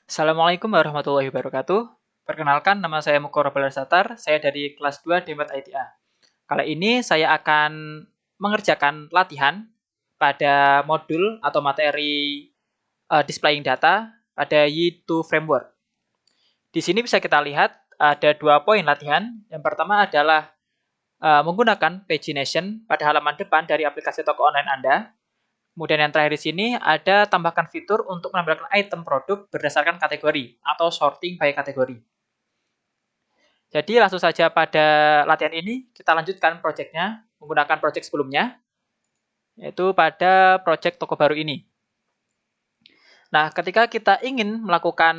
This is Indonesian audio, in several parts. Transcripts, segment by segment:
Assalamualaikum warahmatullahi wabarakatuh. Perkenalkan, nama saya Mukoro Satar. Saya dari kelas 2 Demat ITA. Kali ini saya akan mengerjakan latihan pada modul atau materi displaying data pada Y2 Framework. Di sini bisa kita lihat ada 2 poin latihan. Yang pertama adalah menggunakan pagination pada halaman depan dari aplikasi toko online Anda. Kemudian yang terakhir di sini ada tambahkan fitur untuk menambahkan item produk berdasarkan kategori atau sorting by kategori. Jadi langsung saja pada latihan ini kita lanjutkan projectnya menggunakan project sebelumnya, yaitu pada project toko baru ini. Nah, ketika kita ingin melakukan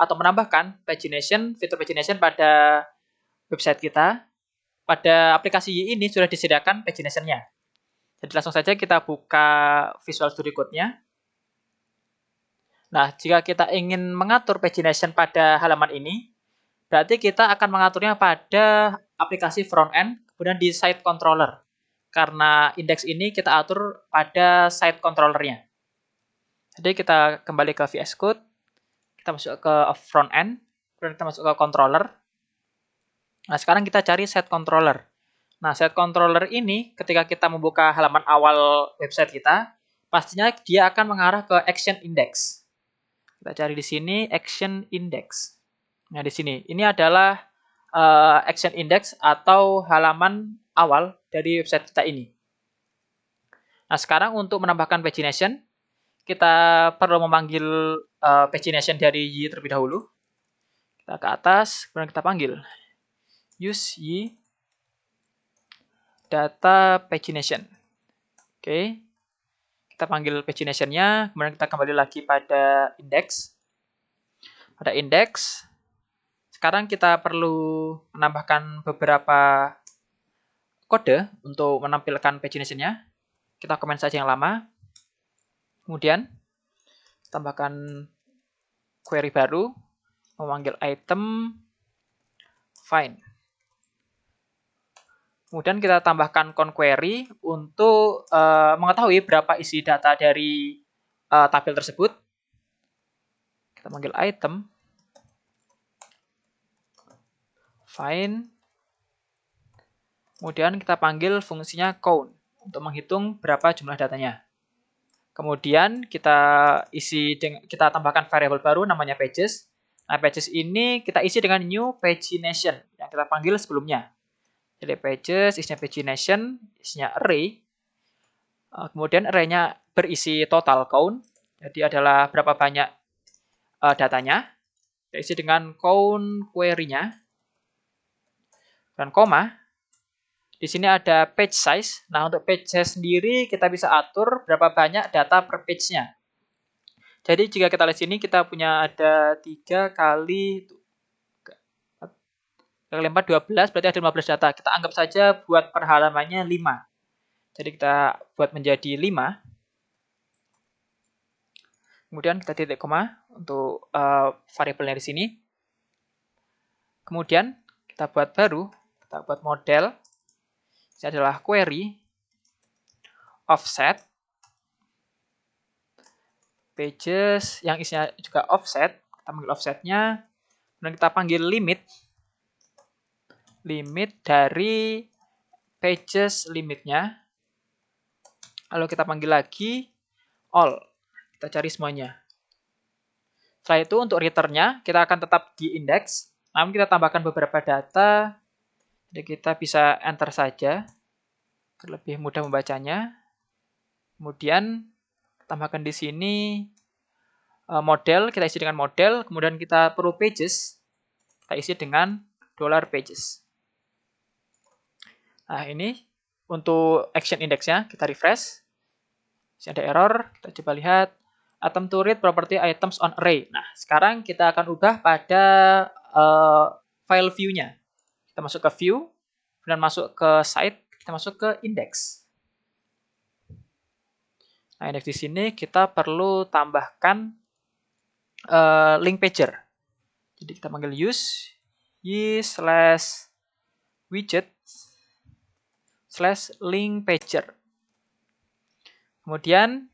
atau menambahkan pagination, fitur pagination pada website kita, pada aplikasi ini sudah disediakan pagination-nya. Jadi langsung saja kita buka Visual Studio Code-nya. Nah, jika kita ingin mengatur pagination pada halaman ini, berarti kita akan mengaturnya pada aplikasi front-end, kemudian di site controller. Karena indeks ini kita atur pada site controller-nya. Jadi kita kembali ke VS Code, kita masuk ke front-end, kemudian kita masuk ke controller. Nah, sekarang kita cari site controller. Nah, set controller ini ketika kita membuka halaman awal website kita, pastinya dia akan mengarah ke action index. Kita cari di sini action index. Nah, di sini ini adalah action index atau halaman awal dari website kita ini. Nah, sekarang untuk menambahkan pagination, kita perlu memanggil pagination dari Y terlebih dahulu. Kita ke atas, kemudian kita panggil use Y data pagination. Oke, kita panggil pagination-nya, kemudian kita kembali lagi pada index. Pada index, sekarang kita perlu menambahkan beberapa kode untuk menampilkan pagination-nya. Kita komen saja yang lama. Kemudian, tambahkan query baru, memanggil item find. Kemudian kita tambahkan conquery untuk mengetahui berapa isi data dari tabel tersebut. Kita panggil item find. Kemudian kita panggil fungsinya count untuk menghitung berapa jumlah datanya. Kemudian kita tambahkan variabel baru namanya pages. Nah, pages ini kita isi dengan new pagination yang kita panggil sebelumnya. Jadi pages, isinya pagination, isinya array. Kemudian array-nya berisi total count, jadi adalah berapa banyak datanya. Kita isi dengan count query-nya. Dan koma. Di sini ada page size. Nah, untuk page size sendiri kita bisa atur berapa banyak data per page-nya. Jadi jika kita lihat sini kita punya ada 3 kali 4, 12, berarti ada 15 data. Kita anggap saja buat per halamannya 5. Jadi kita buat menjadi 5. Kemudian kita titik koma untuk variabelnya di sini. Kemudian kita buat baru, kita buat model. Ini adalah query offset pages yang isinya juga offset. Kita panggil offsetnya, kemudian kita panggil limit dari pages limitnya. Lalu kita panggil lagi all. Kita cari semuanya. Setelah itu untuk return-nya kita akan tetap di index, namun kita tambahkan beberapa data. Jadi kita bisa enter saja, lebih mudah membacanya. Kemudian tambahkan di sini model, kita isi dengan model. Kemudian kita perlu pages, kita isi dengan $pages. Nah, ini untuk action index-nya, kita refresh. Masih ada error, kita coba lihat. Attempt to read property items on array. Nah, sekarang kita akan ubah pada file view-nya. Kita masuk ke view, kemudian masuk ke site, kita masuk ke index. Nah, index di sini kita perlu tambahkan link pager. Jadi kita panggil use y/widget /link pager. Kemudian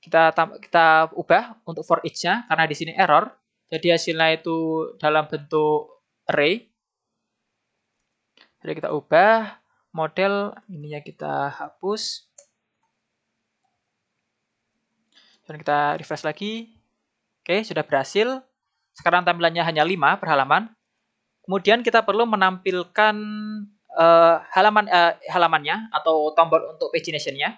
kita ubah untuk for each-nya karena di sini error. Jadi hasilnya itu dalam bentuk array. Jadi kita ubah model ininya kita hapus. Dan kita refresh lagi. Oke, sudah berhasil. Sekarang tampilannya hanya 5 per halaman. Kemudian kita perlu menampilkan halamannya atau tombol untuk pagination-nya.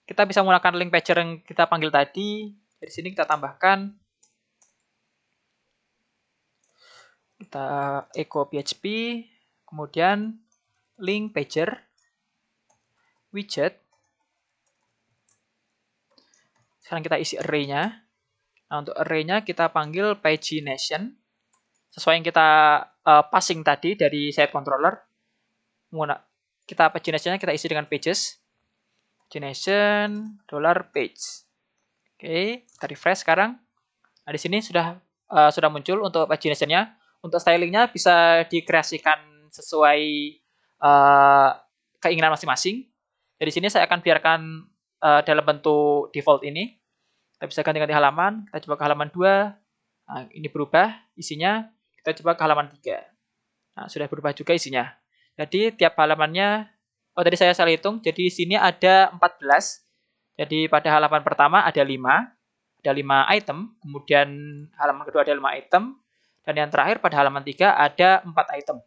Kita bisa menggunakan link pager yang kita panggil tadi. Dari sini kita tambahkan. Kita echo PHP. Kemudian link pager. Widget. Sekarang kita isi array-nya. Nah, untuk array-nya kita panggil pagination. Sesuai yang kita passing tadi dari set controller. Kita pagination-nya kita isi dengan pages. Pagination $page. Oke, kita refresh sekarang. Nah, di sini sudah muncul untuk pagination-nya. Untuk stylingnya bisa dikreasikan sesuai keinginan masing-masing. Jadi sini saya akan biarkan dalam bentuk default ini. Kita bisa ganti-ganti halaman. Kita coba ke halaman 2. Nah, ini berubah isinya. Kita coba ke halaman 3. Nah, sudah berubah juga isinya. Jadi tiap halamannya, tadi saya salah hitung. Jadi di sini ada 14. Jadi pada halaman pertama ada 5. Ada 5 item. Kemudian halaman kedua ada 5 item. Dan yang terakhir pada halaman 3 ada 4 item.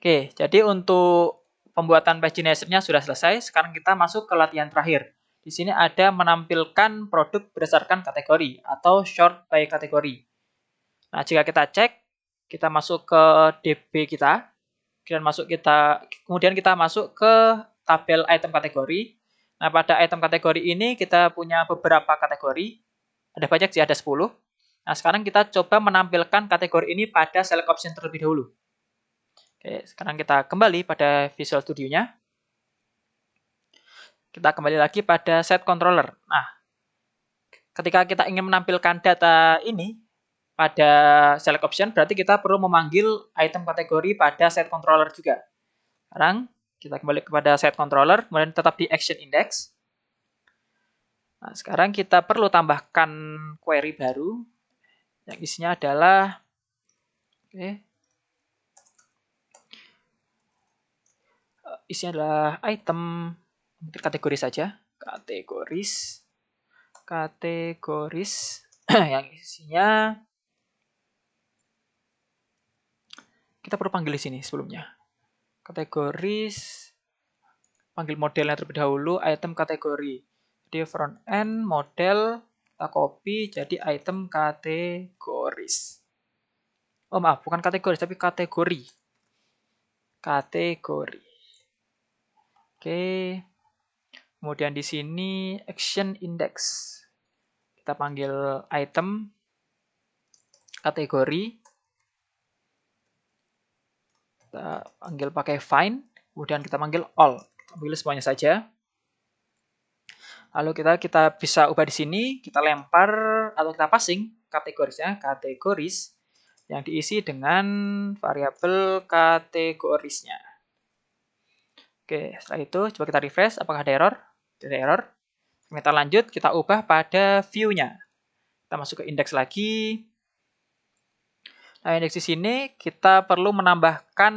Oke, jadi untuk pembuatan pagination-nya sudah selesai. Sekarang kita masuk ke latihan terakhir. Di sini ada menampilkan produk berdasarkan kategori atau short by kategori. Nah, jika kita cek, kita masuk ke DB kita, kemudian kita masuk ke tabel item kategori. Nah, pada item kategori ini kita punya beberapa kategori. Ada banyak sih, ada 10. Nah, sekarang kita coba menampilkan kategori ini pada select option terlebih dahulu. Oke, sekarang kita kembali pada Visual Studio-nya. Kita kembali lagi pada set controller. Nah, ketika kita ingin menampilkan data ini pada select option, berarti kita perlu memanggil item kategori pada set controller juga. Sekarang kita kembali kepada set controller, kemudian tetap di action index. Nah, sekarang kita perlu tambahkan query baru yang isinya adalah isinya adalah item kategori saja, kategoris yang isinya kita perlu panggil di sini sebelumnya. Kategoris, panggil modelnya terlebih dahulu, item kategori. Jadi front end model kita copy jadi item kategoris. Oh maaf, bukan kategoris tapi kategori. Kategori. Oke. Kemudian di sini action index. Kita panggil item kategori. Kita panggil pakai find, kemudian kita panggil all. Kita pilih semuanya saja. Lalu kita bisa ubah di sini, kita lempar atau kita passing kategorisnya, kategoris yang diisi dengan variabel kategorisnya. Oke, setelah itu coba kita refresh, apakah ada error? Tidak ada error. Kita lanjut, kita ubah pada view-nya. Kita masuk ke indeks lagi. Nah, indeks di sini kita perlu menambahkan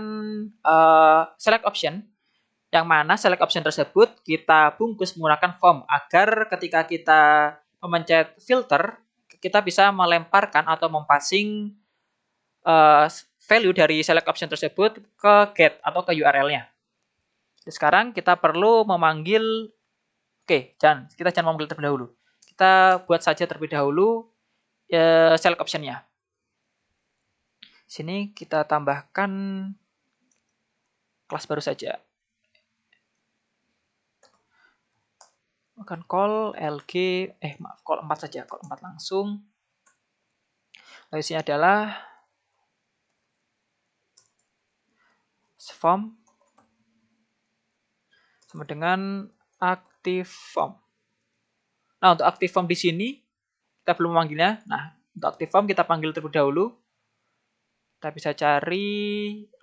select option, yang mana select option tersebut kita bungkus menggunakan form agar ketika kita memencet filter, kita bisa melemparkan atau mempassing value dari select option tersebut ke get atau ke URL-nya. Sekarang kita perlu memanggil, kita jangan memanggil terlebih dahulu. Kita buat saja terlebih dahulu select option-nya. Sini kita tambahkan kelas baru saja. Akan call call 4 saja, call 4 langsung. Lalu isinya adalah form sama dengan active form. Nah, untuk active form di sini kita belum memanggilnya. Nah, untuk active form kita panggil terlebih dahulu. Kita bisa cari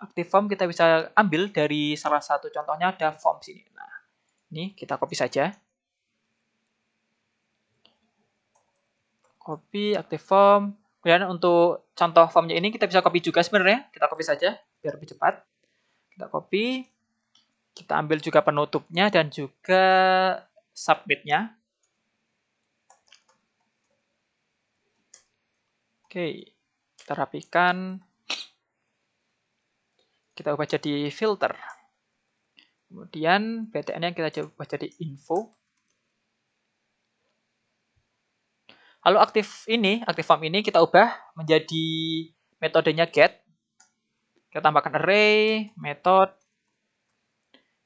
active form, kita bisa ambil dari salah satu contohnya ada form sini. Nah, ini kita copy saja. Copy active form. Kemudian untuk contoh formnya ini kita bisa copy juga sebenarnya. Kita copy saja biar lebih cepat. Kita copy. Kita ambil juga penutupnya dan juga submit-nya. Oke, kita rapikan. Kita ubah jadi filter. Kemudian btn-nya kita ubah jadi info. Lalu aktif form ini kita ubah menjadi metodenya get. Kita tambahkan array, method,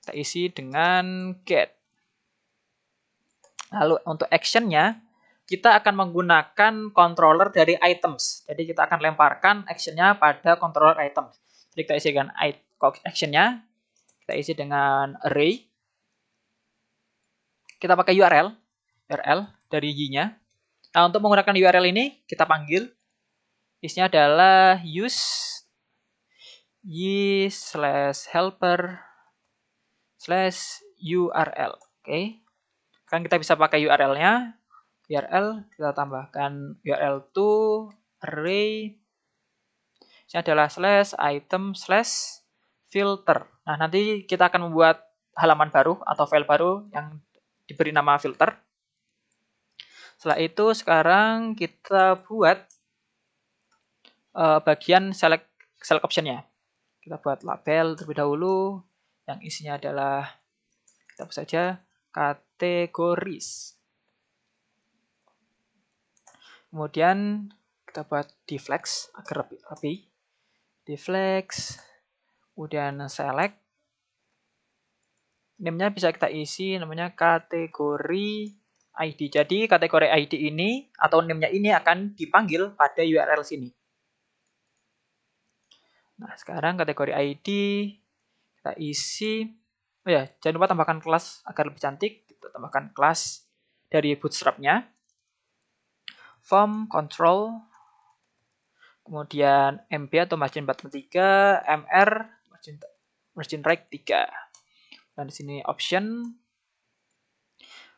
kita isi dengan get. Lalu untuk action-nya, kita akan menggunakan controller dari items. Jadi kita akan lemparkan action-nya pada controller items. Jadi kita isi dengan action-nya, kita isi dengan array. Kita pakai URL dari y-nya. Nah, untuk menggunakan URL ini, kita panggil. Isinya adalah use y/helper/URL. Oke. Kan kita bisa pakai URL-nya. URL, kita tambahkan URL to array. Ini adalah /item/filter. Nah, nanti kita akan membuat halaman baru atau file baru yang diberi nama filter. Setelah itu, sekarang kita buat bagian select option-nya. Kita buat label terlebih dahulu, yang isinya adalah, kita buat saja, kategoris. Kemudian kita buat deflex agar rapi. Deflex, kemudian select. Name-nya bisa kita isi namanya kategori ID. Jadi kategori ID ini atau name-nya ini akan dipanggil pada URL sini. Nah, sekarang kategori ID kita isi. Oh ya, jangan lupa tambahkan kelas agar lebih cantik. Kita tambahkan kelas dari bootstrap-nya. Form control. Kemudian MB atau margin button 3, MR margin right 3. Dan di sini option.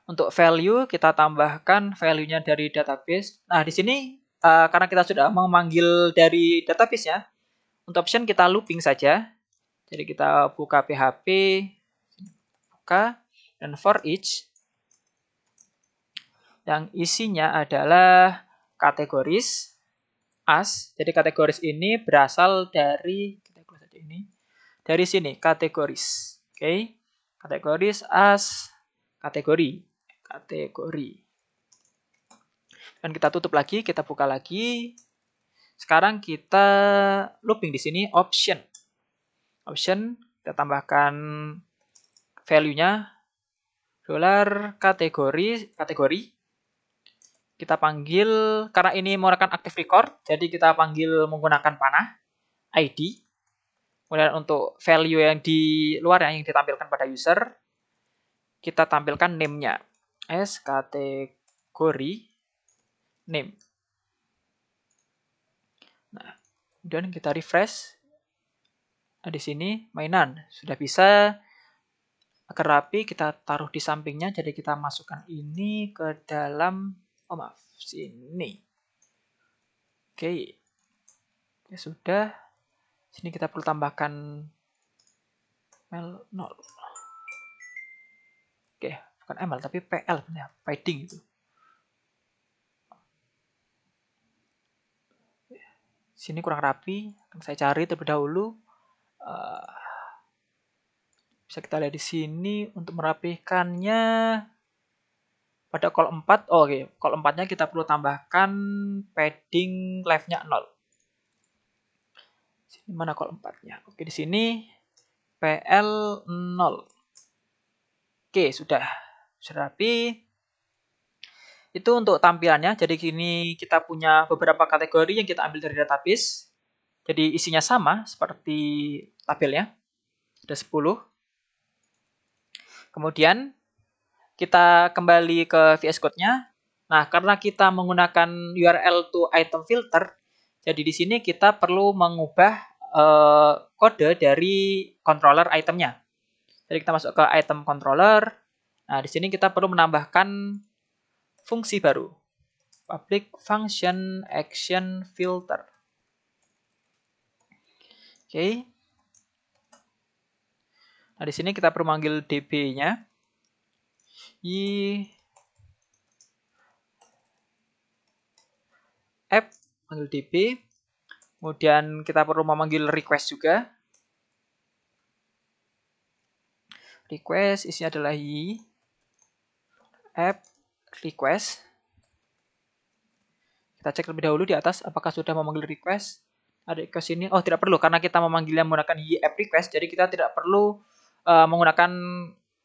Untuk value kita tambahkan value-nya dari database. Nah, di sini karena kita sudah memanggil dari database-nya, untuk option kita looping saja. Jadi kita buka PHP, buka, dan for each. Yang isinya adalah kategoris as. Jadi kategoris ini berasal dari, kita close saja ini, dari sini, kategoris. Oke, kategoris as, kategori. Dan kita tutup lagi, kita buka lagi. Sekarang kita looping di sini option. Option, kita tambahkan value-nya $kategori. Kita panggil, karena ini menggunakan active record, jadi kita panggil menggunakan panah, ID. Kemudian untuk value yang di luar yang ditampilkan pada user, kita tampilkan name-nya. Kategori name. Nah, kemudian kita refresh. Nah, di sini mainan sudah bisa. Agar rapi, kita taruh di sampingnya. Jadi kita masukkan ini ke dalam, sini. Oke. Ya sudah. Sini kita perlu tambahkan ml 0. Oke, bukan ml tapi pl ya, padding itu. Sini kurang rapi, akan saya cari terlebih dahulu. Bisa kita lihat di sini untuk merapikannya pada column 4. Oke, column 4-nya kita perlu tambahkan padding left-nya 0. Sini mana column 4-nya? Oke, di sini PL 0. Oke, sudah rapi. Itu untuk tampilannya. Jadi kini kita punya beberapa kategori yang kita ambil dari database. Jadi isinya sama seperti tabelnya. Ada 10. Kemudian kita kembali ke VS Code-nya. Nah, karena kita menggunakan URL to item filter, jadi di sini kita perlu mengubah kode dari controller itemnya. Jadi kita masuk ke item controller. Nah, di sini kita perlu menambahkan fungsi baru. public function action filter. Oke. Nah, di sini kita perlu manggil db-nya. App panggil db. Kemudian kita perlu memanggil request juga. Request isinya adalah app request. Kita cek terlebih dahulu di atas apakah sudah memanggil request. Ada request ini. Oh, tidak perlu karena kita memanggilnya menggunakan app request, jadi kita tidak perlu menggunakan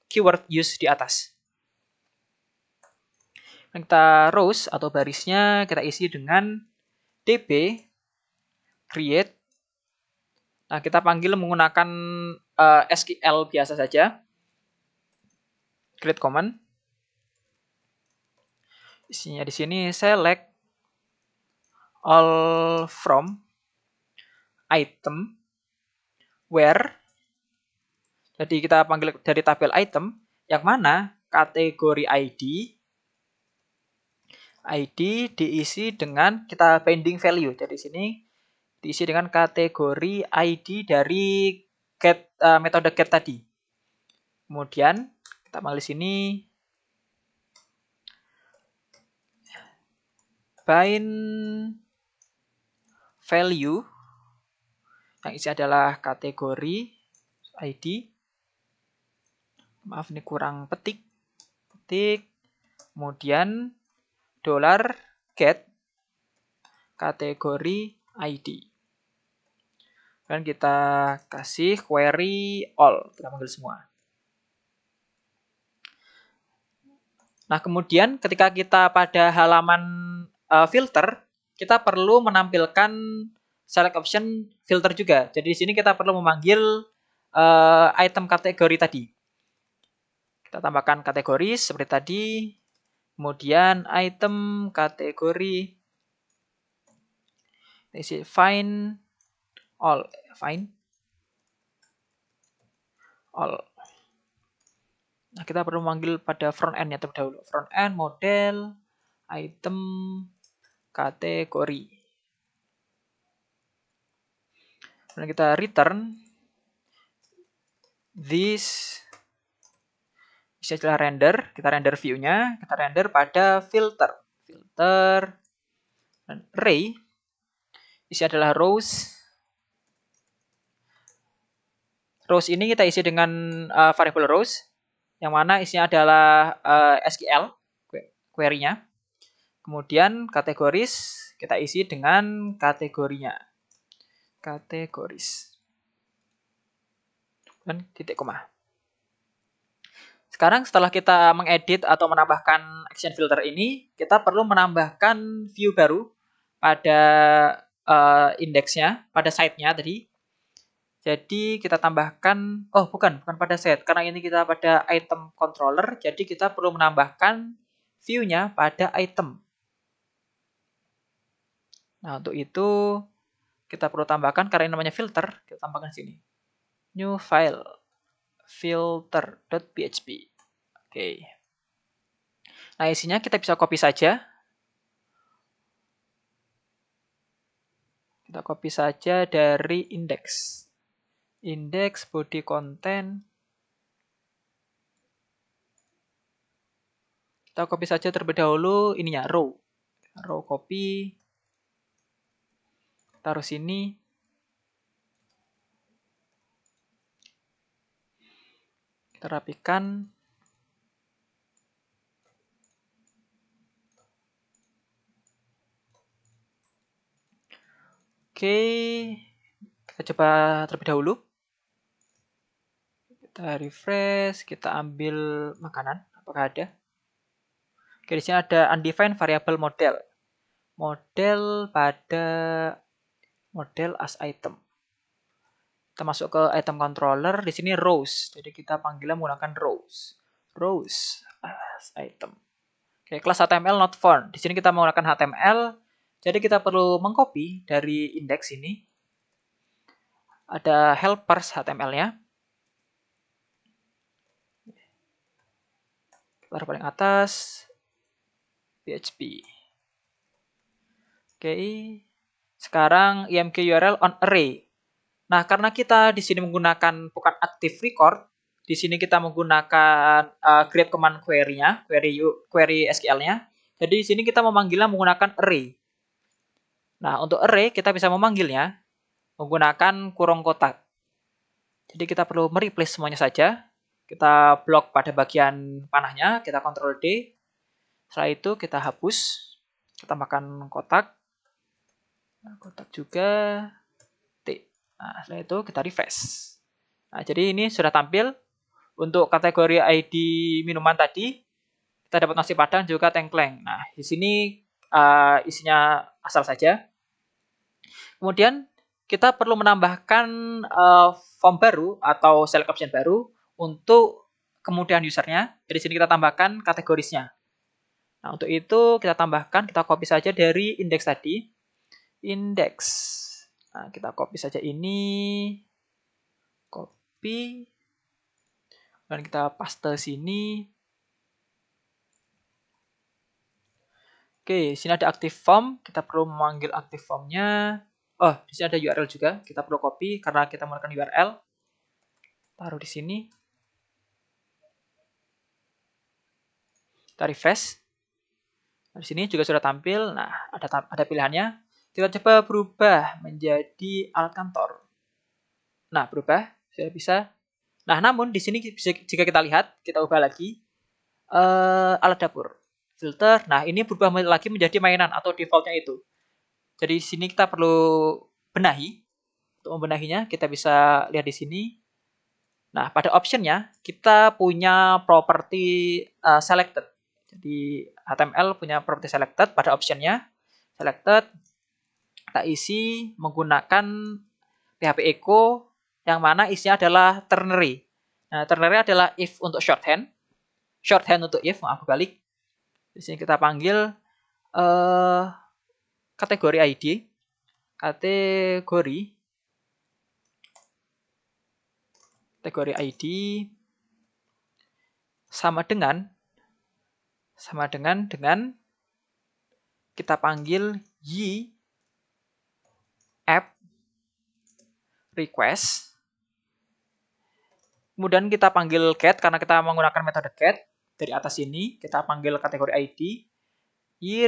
keyword use di atas. Kita rows atau barisnya kita isi dengan db create. Nah, kita panggil menggunakan SQL biasa saja. Create command. Isinya di sini select all from item where. Jadi kita panggil dari tabel item yang mana kategori ID diisi dengan kita binding value. Jadi di sini diisi dengan kategori ID dari get, metode get tadi. Kemudian kita panggil di sini bind value yang isi adalah kategori ID. Maaf ini kurang petik. Kemudian $get kategori ID. Dan kita kasih query all, kita panggil semua. Nah, kemudian ketika kita pada halaman filter, kita perlu menampilkan select option filter juga. Jadi di sini kita perlu memanggil item kategori tadi. Kita tambahkan kategori seperti tadi. Kemudian item kategori isi find all. Nah, kita perlu memanggil pada front end-nya terlebih dahulu. Front end model item kategori. Dan kita return this istilah render, kita render view-nya, kita render pada filter dan array isi adalah rows. Rows ini kita isi dengan variable rows yang mana isinya adalah SQL query-nya. Kemudian kategoris kita isi dengan kategorinya. Kategoris. Dan titik koma. Sekarang setelah kita mengedit atau menambahkan action filter ini, kita perlu menambahkan view baru pada indeksnya, pada site-nya tadi. Jadi kita tambahkan, bukan pada site, karena ini kita pada item controller, jadi kita perlu menambahkan view-nya pada item. Nah, untuk itu kita perlu tambahkan, karena ini namanya filter, kita tambahkan sini. New file, filter.php. Oke. Nah, isinya kita bisa copy saja. Kita copy saja dari index. Index body content. Kita copy saja terlebih dahulu ininya row. Row copy. Taruh sini. Kita rapikan. Oke. Kita coba terlebih dahulu. Kita refresh, kita ambil makanan, apakah ada? Oke, di sini ada undefined variable model. Model pada model as item. Kita masuk ke item controller, di sini rows. Jadi kita panggilnya menggunakan rows. Rows as item. Oke, kelas HTML not found. Di sini kita menggunakan HTML. Jadi kita perlu mengcopy dari indeks ini. Ada helpers HTML-nya. Taruh paling atas PHP. Oke. Sekarang img URL on array. Nah, karena kita di sini menggunakan bukan active record, di sini kita menggunakan create command query-nya, query SQL-nya. Jadi di sini kita memanggilnya menggunakan array. Nah, untuk array kita bisa memanggilnya menggunakan kurung kotak. Jadi kita perlu mereplace semuanya saja. Kita blok pada bagian panahnya, kita Ctrl D. Setelah itu kita hapus, kita tambahkan kotak. Nah, kotak juga T. Nah, setelah itu kita refresh. Nah, jadi ini sudah tampil untuk kategori ID minuman tadi. Kita dapat nasi padang juga tengkleng. Nah, di sini isinya asal saja. Kemudian kita perlu menambahkan form baru atau select option baru untuk kemudian usernya. Jadi sini kita tambahkan kategorisnya. Nah, untuk itu kita tambahkan, kita copy saja dari index tadi. Index. Nah, kita copy saja ini. Copy. Dan kita paste sini. Oke, sini ada active form. Kita perlu memanggil active formnya. Oh, di sini ada URL juga. Kita perlu copy karena kita menggunakan URL. Taruh di sini. Kita refresh. Nah, di sini juga sudah tampil. Nah, ada pilihannya. Kita coba berubah menjadi alat kantor. Nah, berubah. Sudah bisa. Nah, namun di sini jika kita lihat, kita ubah lagi. Alat dapur. Filter. Nah, ini berubah lagi menjadi mainan atau defaultnya itu. Jadi di sini kita perlu benahi. Untuk membenahinya, kita bisa lihat di sini. Nah, pada optionnya, kita punya property selected. Jadi, HTML punya property selected pada optionnya. Selected, kita isi menggunakan PHP echo, yang mana isinya adalah ternary. Nah, ternary adalah if untuk shorthand. Shorthand untuk if, maaf balik. Di sini kita panggil kategori ID. Kategori ID sama dengan kita panggil y app request. Kemudian kita panggil get karena kita menggunakan metode get. Dari atas ini kita panggil kategori ID y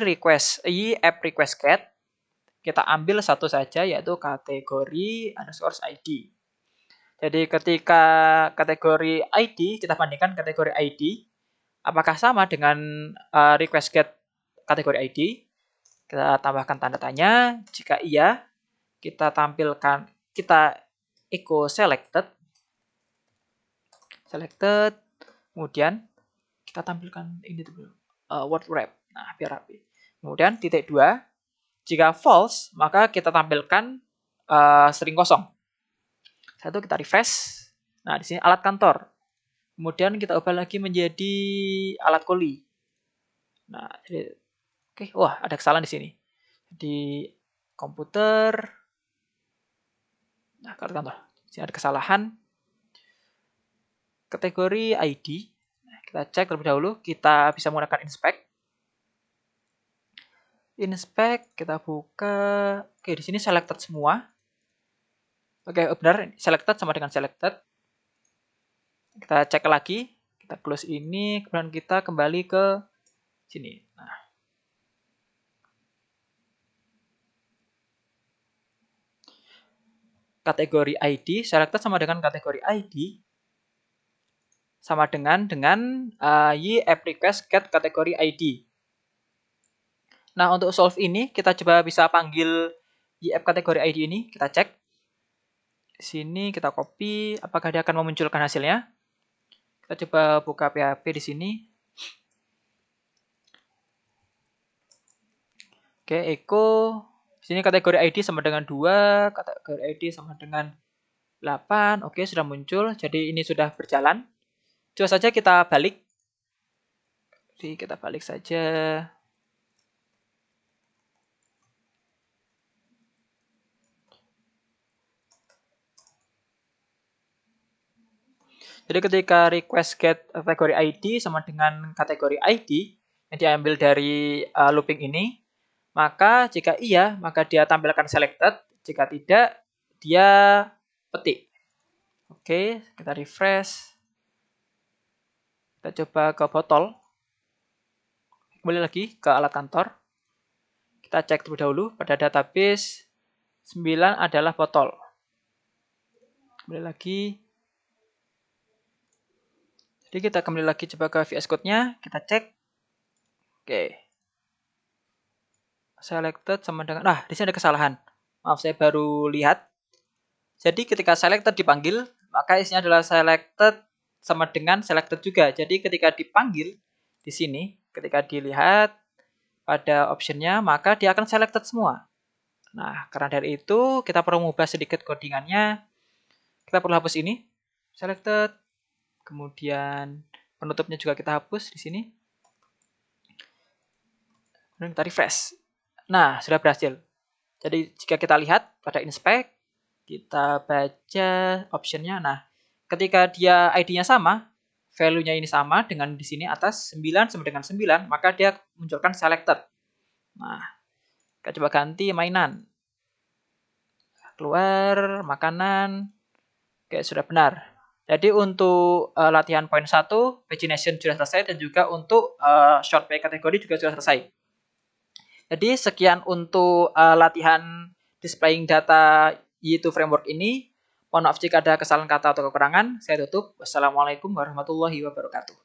app request get. Kita ambil satu saja yaitu kategori _ID. Jadi ketika kategori ID kita bandingkan kategori ID apakah sama dengan request get kategori ID. Kita tambahkan tanda tanya. Jika iya, kita tampilkan, kita echo selected. Kemudian kita tampilkan ini dulu, word wrap. Nah, biar rapi. Kemudian titik 2. Jika false, maka kita tampilkan string kosong. Satu kita refresh. Nah, di sini alat kantor. Kemudian kita ubah lagi menjadi alat koli. Nah, jadi oke, wah ada kesalahan di sini. Di komputer. Nah, alat kantor. Di sini ada kesalahan. Kategori ID. Nah, kita cek terlebih dahulu. Kita bisa menggunakan inspect. Inspect, kita buka. Oke, di sini selected semua. Oke, benar. Selected sama dengan selected. Kita cek lagi. Kita close ini. Kemudian kita kembali ke sini. Nah. Kategori ID. Selected sama dengan kategori ID. Sama dengan y app request get kategori ID. Nah, untuk solve ini, kita coba bisa panggil y app kategori ID ini. Kita cek. Di sini kita copy. Apakah dia akan memunculkan hasilnya? Kita coba buka PHP di sini. Oke, echo. Di sini kategori ID sama dengan 2. Kategori ID sama dengan 8. Oke, sudah muncul. Jadi ini sudah berjalan. Coba saja kita balik. Jadi kita balik saja. Jadi ketika request get kategori ID sama dengan kategori ID yang diambil dari looping ini, Maka jika iya, maka dia tampilkan selected. Jika tidak, dia petik. Oke, kita refresh. Kita coba ke botol. Kembali lagi ke alat kantor. Kita cek terlebih dahulu pada database 9 adalah botol. Kembali lagi. Jadi kita kembali lagi coba ke VS Code-nya, kita cek. Oke. Selected sama dengan, nah di sini ada kesalahan. Maaf, saya baru lihat. Jadi ketika selected dipanggil, maka isinya adalah selected sama dengan selected juga. Jadi ketika dipanggil di sini, ketika dilihat pada optionnya, maka dia akan selected semua. Nah, karena dari itu kita perlu mengubah sedikit codingannya. Kita perlu hapus ini, selected. Kemudian penutupnya juga kita hapus di sini. Kemudian kita refresh. Nah, sudah berhasil. Jadi jika kita lihat pada inspect, kita baca optionnya. Nah, ketika dia ID-nya sama, value-nya ini sama dengan di sini atas 9 sama dengan 9, maka dia munculkan selected. Nah, kita coba ganti mainan. Keluar, makanan. Oke, sudah benar. Jadi untuk latihan poin 1, pagination sudah selesai, dan juga untuk short pay kategori juga sudah selesai. Jadi sekian untuk latihan displaying data Y2 framework ini. Mohon maaf jika ada kesalahan kata atau kekurangan. Saya tutup. Wassalamualaikum warahmatullahi wabarakatuh.